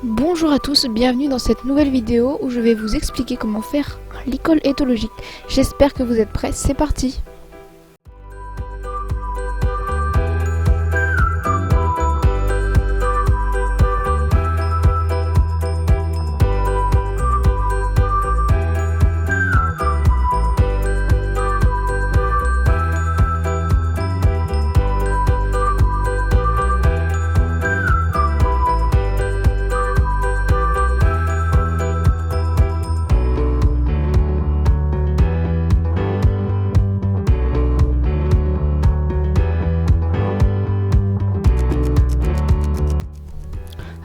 Bonjour à tous, bienvenue dans cette nouvelle vidéo où je vais vous expliquer comment faire un licol éthologique. J'espère que vous êtes prêts, c'est parti!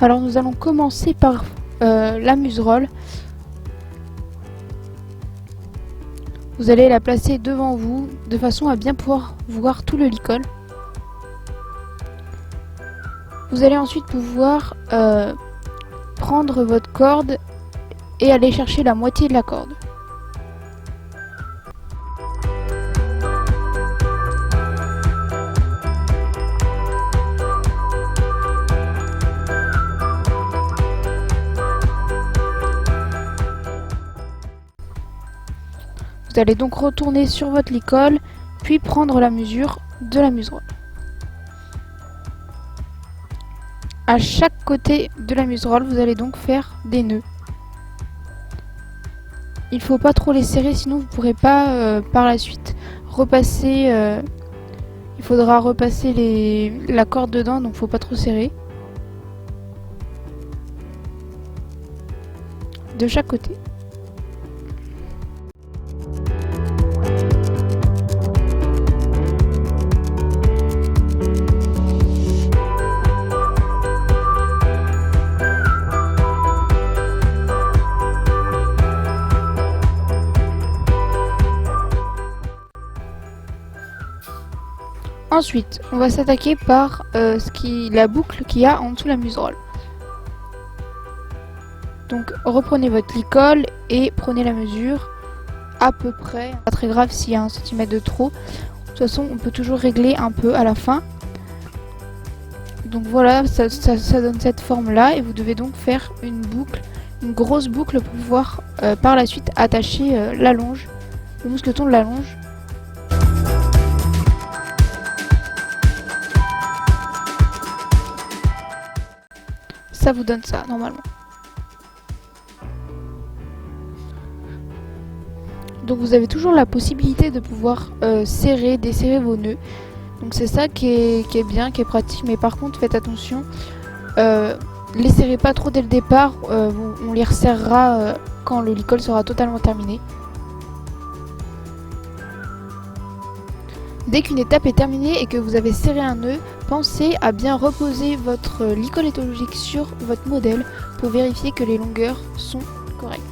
Alors nous allons commencer par la muserolle. Vous allez la placer devant vous de façon à bien pouvoir voir tout le licol. Vous allez ensuite pouvoir prendre votre corde et aller chercher la moitié de la corde. Vous allez donc retourner sur votre licol, puis prendre la mesure de la muserolle. À chaque côté de la muserolle, vous allez donc faire des nœuds. Il ne faut pas trop les serrer, sinon vous ne pourrez pas par la suite repasser. Il faudra repasser la corde dedans, donc il ne faut pas trop serrer. De chaque côté. Ensuite, on va s'attaquer par la boucle qu'il y a en dessous de la muserolle. Donc reprenez votre licol et prenez la mesure à peu près. Pas très grave s'il y a 1 cm de trop. De toute façon, on peut toujours régler un peu à la fin. Donc voilà, ça donne cette forme là et vous devez donc faire une boucle, une grosse boucle pour pouvoir par la suite attacher la longe, le mousqueton de la longe. Ça vous donne ça normalement. Donc vous avez toujours la possibilité de pouvoir desserrer vos nœuds. Donc c'est ça qui est bien, qui est pratique. Mais par contre faites attention, les serrez pas trop dès le départ. On les resserrera quand le licol sera totalement terminé. Dès qu'une étape est terminée et que vous avez serré un nœud, pensez à bien reposer votre licol éthologique sur votre modèle pour vérifier que les longueurs sont correctes.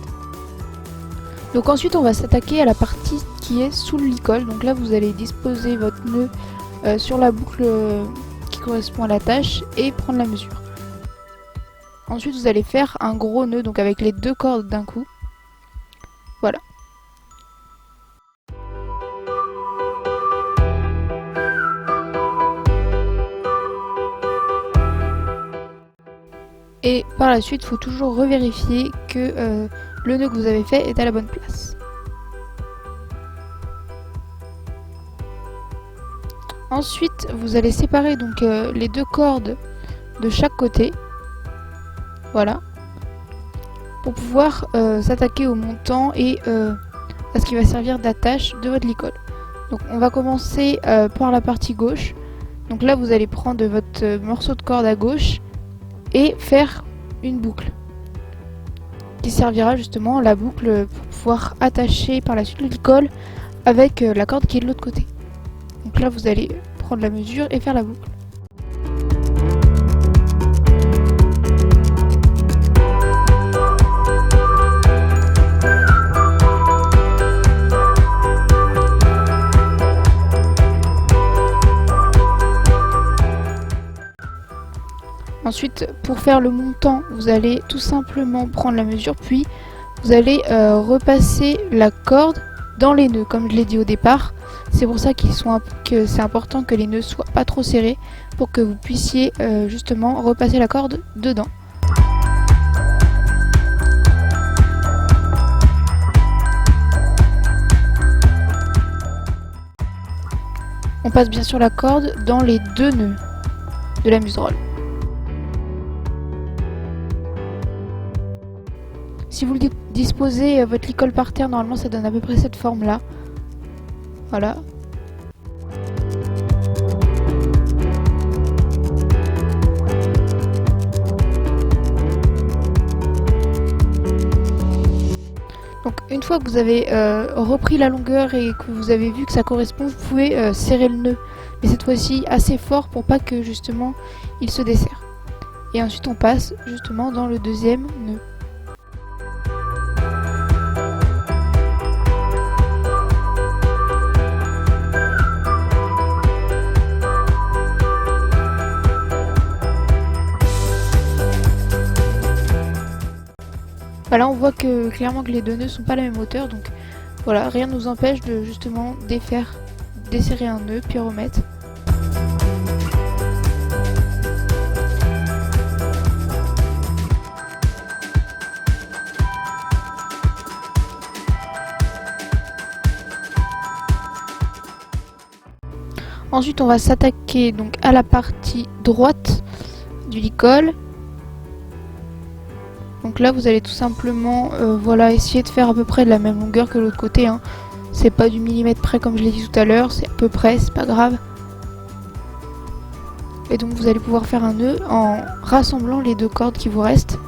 Donc ensuite on va s'attaquer à la partie qui est sous le licol. Donc là vous allez disposer votre nœud sur la boucle qui correspond à la tâche et prendre la mesure. Ensuite vous allez faire un gros nœud, donc avec les 2 cordes d'un coup. Voilà. Et par la suite, il faut toujours revérifier que le nœud que vous avez fait est à la bonne place. Ensuite, vous allez séparer donc les 2 cordes de chaque côté. Voilà. Pour pouvoir s'attaquer au montant et à ce qui va servir d'attache de votre licol. Donc on va commencer par la partie gauche. Donc là, vous allez prendre votre morceau de corde à gauche et faire une boucle qui servira justement la boucle pour pouvoir attacher par la suite le licol avec la corde qui est de l'autre côté. Donc là vous allez prendre la mesure et faire la boucle. Ensuite, pour faire le montant, vous allez tout simplement prendre la mesure, puis vous allez repasser la corde dans les nœuds, comme je l'ai dit au départ. C'est pour ça que c'est important que les nœuds soient pas trop serrés pour que vous puissiez justement repasser la corde dedans. on passe bien sûr la corde dans les 2 nœuds de la muserolle. Si vous disposez votre licol par terre, normalement ça donne à peu près cette forme là. Voilà. Donc une fois que vous avez repris la longueur et que vous avez vu que ça correspond, vous pouvez serrer le nœud. Mais cette fois-ci assez fort pour pas que justement il se desserre. Et ensuite on passe justement dans le 2e nœud. Voilà, on voit que clairement que les 2 nœuds sont pas à la même hauteur, donc voilà, rien ne nous empêche de justement desserrer un nœud puis remettre. Ensuite, on va s'attaquer donc à la partie droite du licol. Donc là, vous allez tout simplement voilà, essayer de faire à peu près de la même longueur que l'autre côté. Hein. C'est pas du millimètre près comme je l'ai dit tout à l'heure, c'est à peu près, c'est pas grave. Et donc vous allez pouvoir faire un nœud en rassemblant les 2 cordes qui vous restent.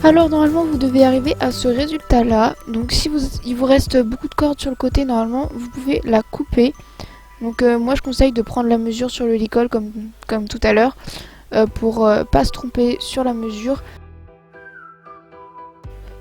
Alors normalement vous devez arriver à ce résultat là. Donc si il vous reste beaucoup de cordes sur le côté, normalement vous pouvez la couper. Donc moi je conseille de prendre la mesure sur le licol comme tout à l'heure pour pas se tromper sur la mesure.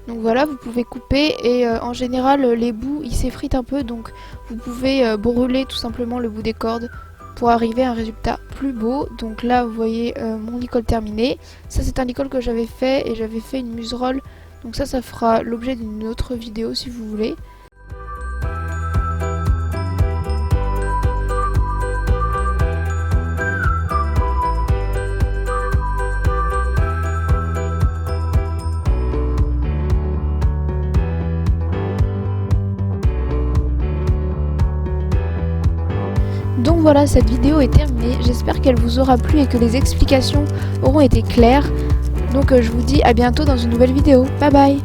Donc voilà, vous pouvez couper et en général les bouts ils s'effritent un peu, donc vous pouvez brûler tout simplement le bout des cordes pour arriver à un résultat plus beau. Donc là vous voyez mon licol terminé. Ça c'est un licol que j'avais fait et j'avais fait une muserolle. Donc ça fera l'objet d'une autre vidéo si vous voulez. Donc voilà, cette vidéo est terminée, j'espère qu'elle vous aura plu et que les explications auront été claires. Donc je vous dis à bientôt dans une nouvelle vidéo, bye bye.